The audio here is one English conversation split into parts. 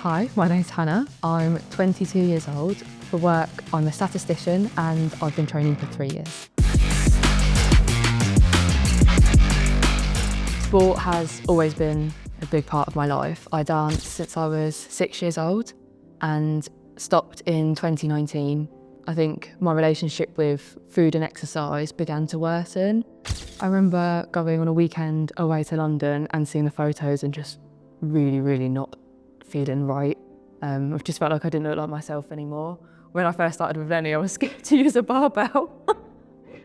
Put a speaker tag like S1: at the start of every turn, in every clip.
S1: Hi, my name's Hannah. I'm 22 years old. For work, I'm a statistician and I've been training for 3 years. Sport has always been a big part of my life. I danced since I was 6 years old and stopped in 2019. I think my relationship with food and exercise began to worsen. I remember going on a weekend away to London and seeing the photos and just really not feeling right. I just felt like I didn't look like myself anymore. When I first started with Lenny, I was scared to use a barbell.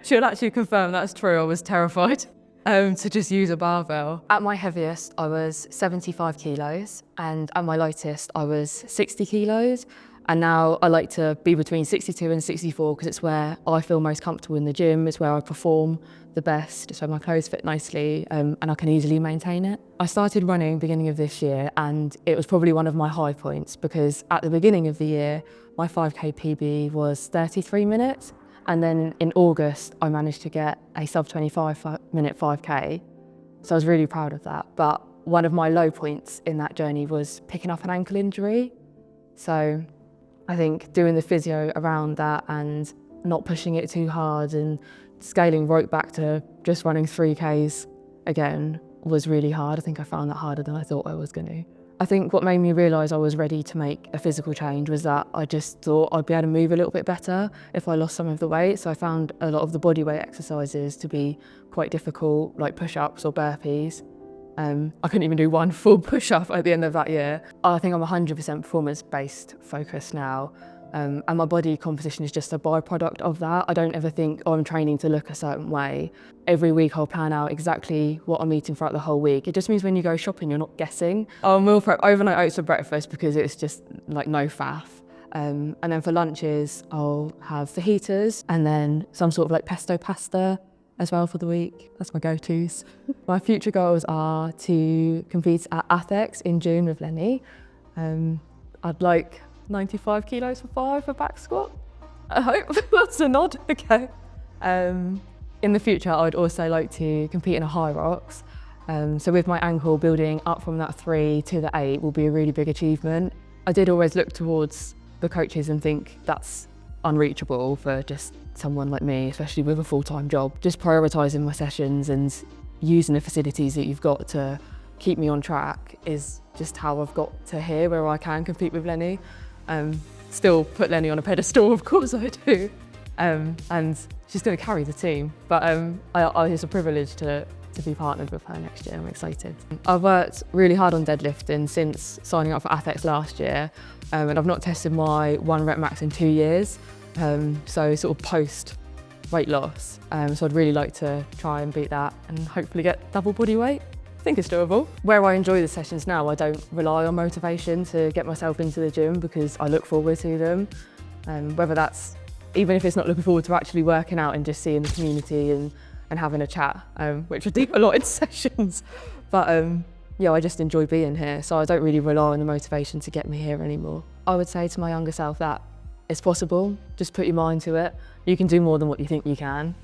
S1: She'll actually confirm that's true. I was terrified to just use a barbell. At my heaviest, I was 75 kilos, and at my lightest, I was 60 kilos. And now I like to be between 62 and 64 because it's where I feel most comfortable in the gym. It's where I perform the best. It's where my clothes fit nicely and I can easily maintain it. I started running beginning of this year and it was probably one of my high points because at the beginning of the year, my 5K PB was 33 minutes. And then in August, I managed to get a sub 25-minute 5K. So I was really proud of that. But one of my low points in that journey was picking up an ankle injury. So I think doing the physio around that and not pushing it too hard and scaling right back to just running 3Ks again was really hard. I think I found that harder than I thought I was going to. I think what made me realise I was ready to make a physical change was that I just thought I'd be able to move a little bit better if I lost some of the weight. So I found a lot of the bodyweight exercises to be quite difficult, like push-ups or burpees. I couldn't even do one full push-up at the end of that year. I think I'm 100% performance-based focused now. And my body composition is just a byproduct of that. I don't ever think, I'm training to look a certain way. Every week I'll plan out exactly what I'm eating throughout the whole week. It just means when you go shopping, you're not guessing. I'll meal prep overnight oats for breakfast because it's just like no faff. And then for lunches, I'll have fajitas and then some sort of like pesto pasta as well for the week. That's my go-tos. My future goals are to compete at Athex in June with Lenny. I'd like 95 kilos for back squat. I hope that's a nod, okay. In the future, I'd also like to compete in a high rocks. So with my ankle, building up from that 3 to the 8 will be a really big achievement. I did always look towards the coaches and think that's unreachable for just someone like me, especially with a full-time job. Just prioritising my sessions and using the facilities that you've got to keep me on track is just how I've got to here where I can compete with Lenny. Still put Lenny on a pedestal, of course I do. And she's going to carry the team. But it's a privilege to be partnered with her next year. I'm excited. I've worked really hard on deadlifting since signing up for Athex last year. And I've not tested my 1 rep max in 2 years. So sort of post weight loss. So I'd really like to try and beat that and hopefully get double body weight. I think it's doable. Where I enjoy the sessions now, I don't rely on motivation to get myself into the gym because I look forward to them. Whether that's, even if it's not looking forward to actually working out and just seeing the community and having a chat, which I do a lot in sessions. But yeah, I just enjoy being here. So I don't really rely on the motivation to get me here anymore. I would say to my younger self that it's possible, just put your mind to it. You can do more than what you think you can.